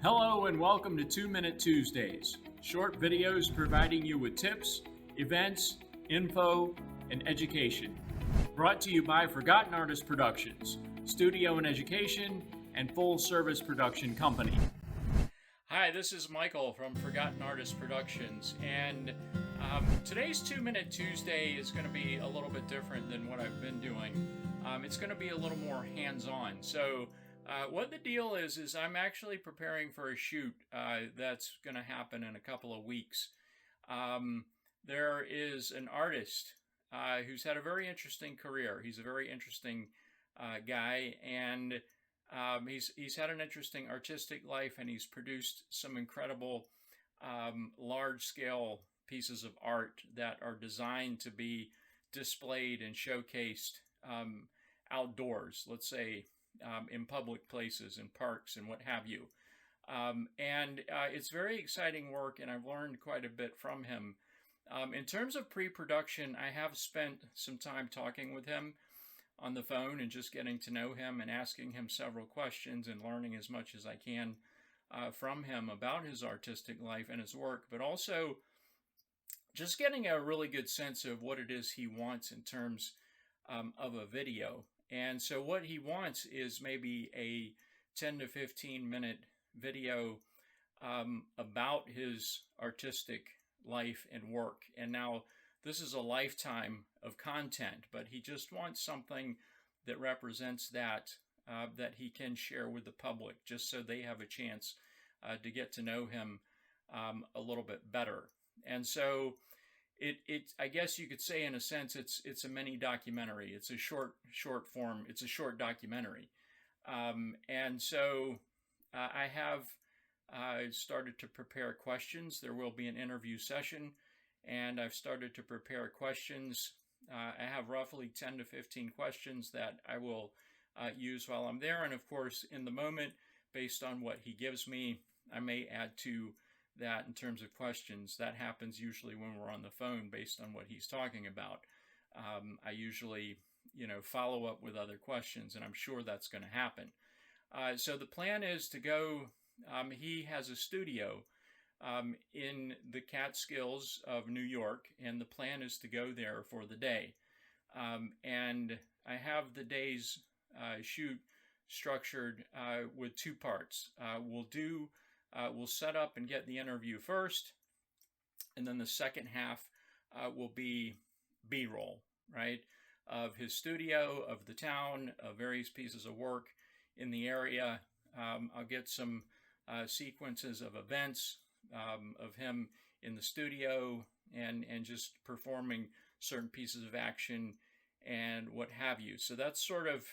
Hello and welcome to 2-Minute Tuesdays, short videos providing you with tips, events, info, and education. Brought to you by Forgotten Artist Productions, studio and education, and full-service production company. Hi, this is Michael from Forgotten Artist Productions, and today's 2-Minute Tuesday is going to be a little bit different than what I've been doing. It's going to be a little more hands-on. So what the deal is I'm actually preparing for a shoot that's going to happen in a couple of weeks. There is an artist who's had a very interesting career. He's a very interesting guy, and he's had an interesting artistic life, and he's produced some incredible large-scale pieces of art that are designed to be displayed and showcased outdoors, let's say in public places, in parks, and what have you. It's very exciting work, and I've learned quite a bit from him. In terms of pre-production, I have spent some time talking with him on the phone and just getting to know him and asking him several questions and learning as much as I can from him about his artistic life and his work, but also just getting a really good sense of what it is he wants in terms of a video. And so what he wants is maybe a 10 to 15 minute video about his artistic life and work. And now this is a lifetime of content, but he just wants something that represents that he can share with the public, just so they have a chance to get to know him a little bit better. And so I guess you could say, in a sense, it's a mini documentary. It's a short form. It's a short documentary. And so I have started to prepare questions. There will be an interview session, and I've started to prepare questions. I have roughly 10 to 15 questions that I will use while I'm there. And of course, in the moment, based on what he gives me, I may add to that in terms of questions. That happens usually when we're on the phone based on what he's talking about. I usually, follow up with other questions, and I'm sure that's going to happen. So the plan is to go, he has a studio in the Catskills of New York, and the plan is to go there for the day. And I have the day's shoot structured with two parts. We'll set up and get the interview first, and then the second half will be B-roll, right, of his studio, of the town, of various pieces of work in the area. I'll get some sequences of events of him in the studio and just performing certain pieces of action and what have you. So that's sort of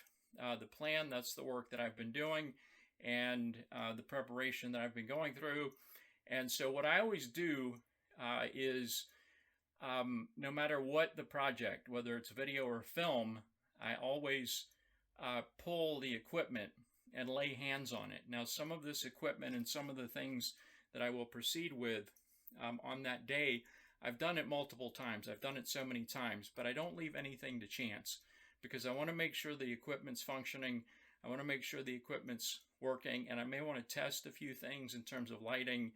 the plan. That's the work that I've been doing, and the preparation that I've been going through. And so what I always do is no matter what the project, whether it's video or film, I always pull the equipment and lay hands on it. Now, some of this equipment and some of the things that I will proceed with on that day, I've done it multiple times. I've done it so many times, but I don't leave anything to chance, because I want to make sure the equipment's functioning. I want to make sure the equipment's working, and I may want to test a few things in terms of lighting,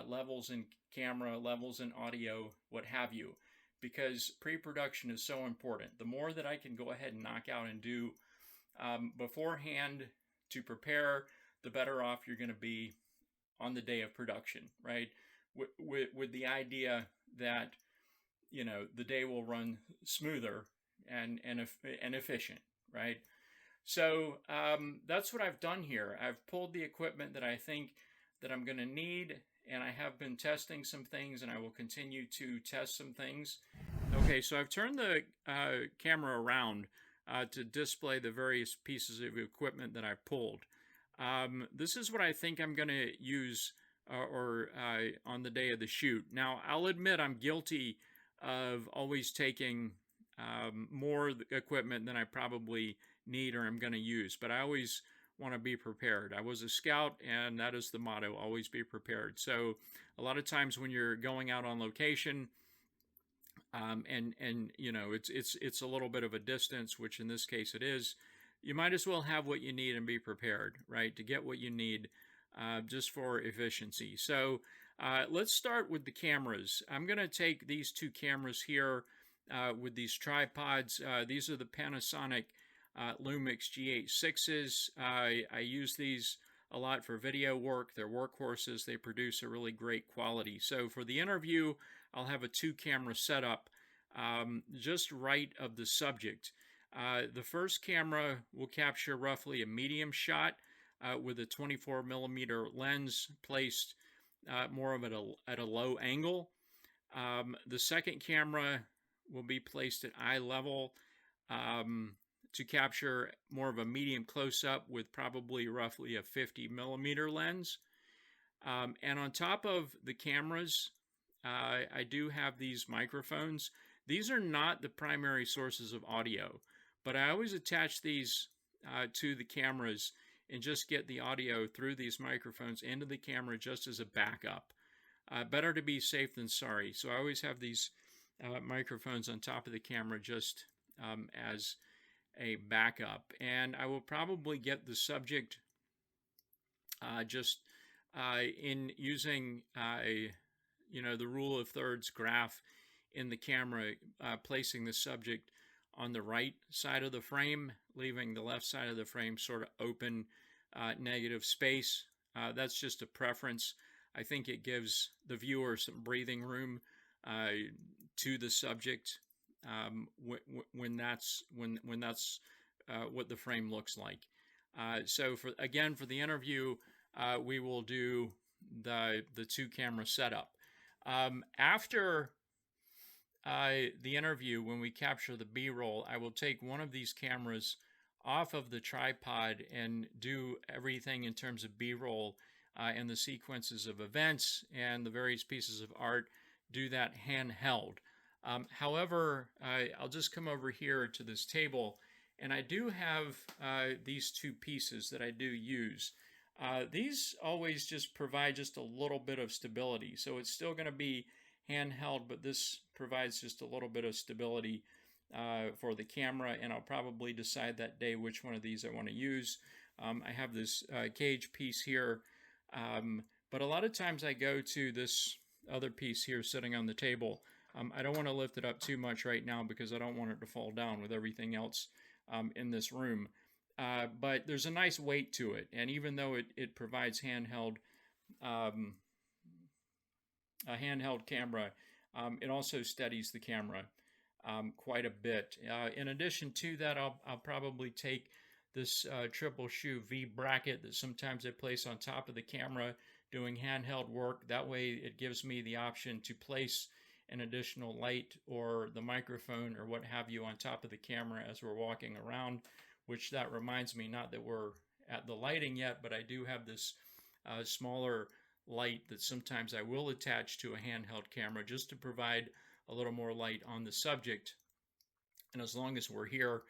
levels in camera, levels in audio, what have you, because pre-production is so important. The more that I can go ahead and knock out and do beforehand to prepare, the better off you're going to be on the day of production, right? With the idea that, the day will run smoother and efficient, right? So that's what I've done here. I've pulled the equipment that I think that I'm going to need, and I have been testing some things, and I will continue to test some things. Okay, so I've turned the camera around to display the various pieces of equipment that I've pulled. This is what I think I'm going to use on the day of the shoot. Now, I'll admit I'm guilty of always taking more equipment than I probably need or I'm going to use, but I always want to be prepared. I was a scout, and that is the motto: always be prepared. So a lot of times when you're going out on location, and it's a little bit of a distance, which in this case it is, you might as well have what you need and be prepared, right, to get what you need just for efficiency. So let's start with the cameras. I'm going to take these two cameras here with these tripods. These are the Panasonic Lumix G8-6s. I use these a lot for video work. They're workhorses. They produce a really great quality. So for the interview, I'll have a two-camera setup just right of the subject. The first camera will capture roughly a medium shot with a 24mm lens placed more of at a low angle. The second camera will be placed at eye level to capture more of a medium close-up with probably roughly a 50mm lens. And on top of the cameras, I do have these microphones. These are not the primary sources of audio, but I always attach these to the cameras and just get the audio through these microphones into the camera just as a backup. Better to be safe than sorry. So I always have these microphones on top of the camera just as a backup. And I will probably get the subject just in using the rule of thirds graph in the camera, placing the subject on the right side of the frame, leaving the left side of the frame sort of open, negative space. That's just a preference. I think it gives the viewer some breathing room to the subject when that's what the frame looks like. So for the interview, we will do the two-camera setup. After the interview, when we capture the B-roll, I will take one of these cameras off of the tripod and do everything in terms of B-roll and the sequences of events and the various pieces of art, do that handheld. However, I'll just come over here to this table, and I do have these two pieces that I do use. These always just provide just a little bit of stability, so it's still going to be handheld, but this provides just a little bit of stability for the camera, and I'll probably decide that day which one of these I want to use. I have this cage piece here, but a lot of times I go to this other piece here sitting on the table. I don't want to lift it up too much right now because I don't want it to fall down with everything else in this room. But there's a nice weight to it, and even though it provides a handheld camera, it also steadies the camera quite a bit. In addition to that, I'll probably take this triple shoe V bracket that sometimes I place on top of the camera doing handheld work. That way it gives me the option to place an additional light or the microphone or what have you on top of the camera as we're walking around, which that reminds me, not that we're at the lighting yet, but I do have this smaller light that sometimes I will attach to a handheld camera just to provide a little more light on the subject. And as long as we're here,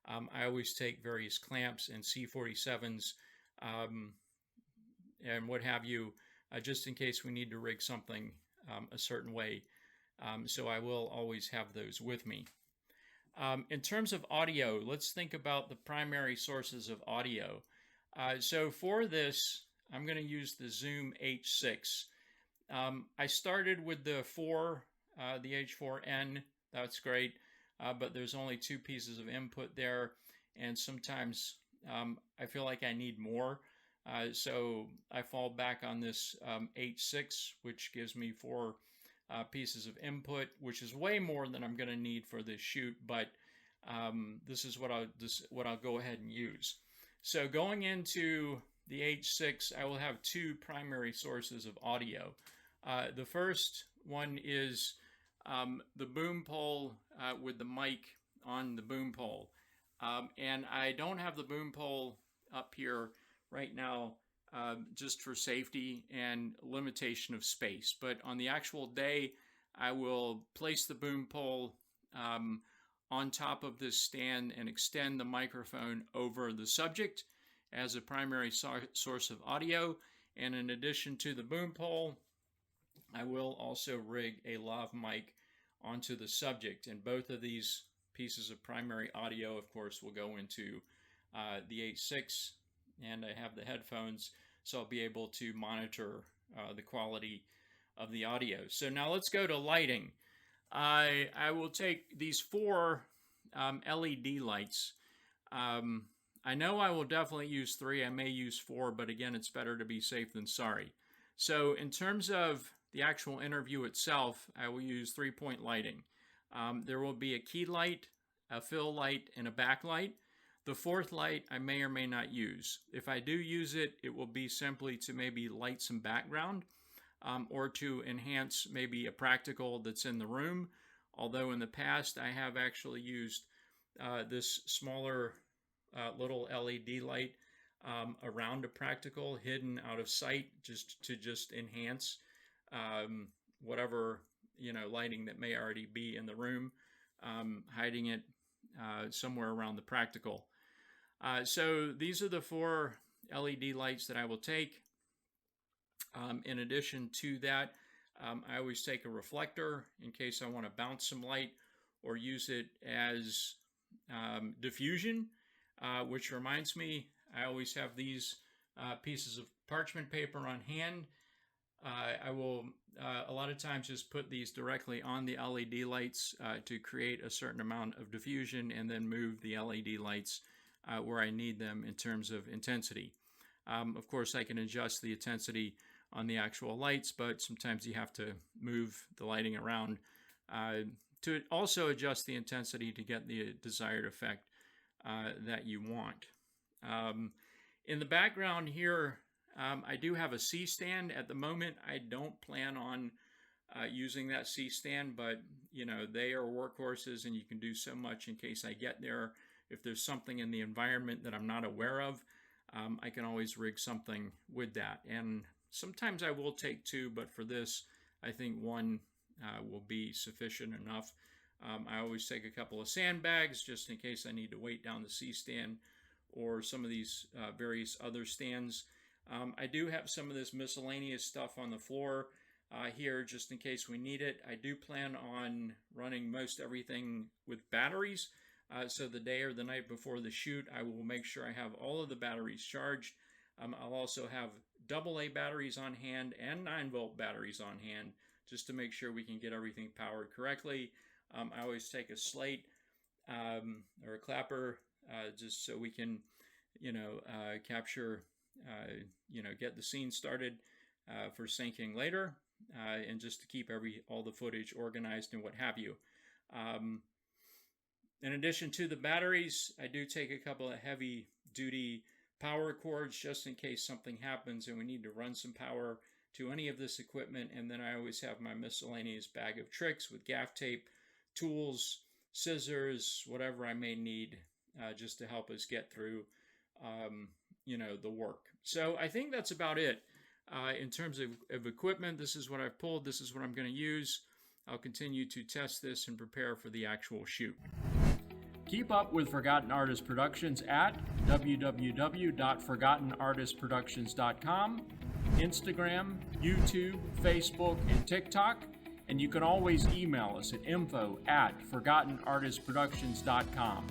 I always take various clamps and C47s and what have you, just in case we need to rig something a certain way. So I will always have those with me. In terms of audio, let's think about the primary sources of audio. So for this, I'm going to use the Zoom H6. I started with the H4n. That's great, but there's only two pieces of input there, and sometimes I feel like I need more. So I fall back on this H6, which gives me 4 pieces of input, which is way more than I'm going to need for this shoot, but this is what I'll go ahead and use. So going into the H6, I will have 2 primary sources of audio. The first one is the boom pole with the mic on the boom pole. And I don't have the boom pole up here right now just for safety and limitation of space. But on the actual day, I will place the boom pole on top of this stand and extend the microphone over the subject as a primary source of audio. And in addition to the boom pole, I will also rig a lav mic onto the subject. And both of these pieces of primary audio, of course, will go into the H6. And I have the headphones so I'll be able to monitor the quality of the audio. So now let's go to lighting. I will take these 4 LED lights. I know I will definitely use 3. I may use 4, but again, it's better to be safe than sorry. So in terms of the actual interview itself, I will use 3-point lighting. There will be a key light, a fill light, and a backlight. The 4th light I may or may not use. If I do use it, it will be simply to maybe light some background or to enhance maybe a practical that's in the room. Although in the past I have actually used this smaller little LED light around a practical, hidden out of sight, just to enhance whatever lighting that may already be in the room, hiding it somewhere around the practical. So these are the 4 LED lights that I will take. In addition to that, I always take a reflector in case I want to bounce some light or use it as diffusion, which reminds me, I always have these pieces of parchment paper on hand. I will a lot of times just put these directly on the LED lights to create a certain amount of diffusion, and then move the LED lights where I need them in terms of intensity. Of course, I can adjust the intensity on the actual lights, but sometimes you have to move the lighting around to also adjust the intensity to get the desired effect that you want. In the background here, I do have a C-stand. At the moment, I don't plan on using that C-stand, but they are workhorses, and you can do so much in case I get there. If there's something in the environment that I'm not aware of, I can always rig something with that. And sometimes I will take 2, but for this, I think 1 will be sufficient enough. I always take a couple of sandbags just in case I need to weight down the C-stand or some of these various other stands. I do have some of this miscellaneous stuff on the floor here just in case we need it. I do plan on running most everything with batteries. So the day or the night before the shoot, I will make sure I have all of the batteries charged. I'll also have AA batteries on hand and 9-volt batteries on hand just to make sure we can get everything powered correctly. I always take a slate or a clapper just so we can, capture, get the scene started for syncing later, and just to keep all the footage organized and what have you. In addition to the batteries, I do take a couple of heavy-duty power cords just in case something happens and we need to run some power to any of this equipment. And then I always have my miscellaneous bag of tricks with gaff tape, tools, scissors, whatever I may need just to help us get through, the work. So I think that's about it. In terms of equipment, this is what I've pulled. This is what I'm going to use. I'll continue to test this and prepare for the actual shoot. Keep up with Forgotten Artist Productions at www.forgottenartistproductions.com, Instagram, YouTube, Facebook, and TikTok. And you can always email us at info@forgottenartistproductions.com.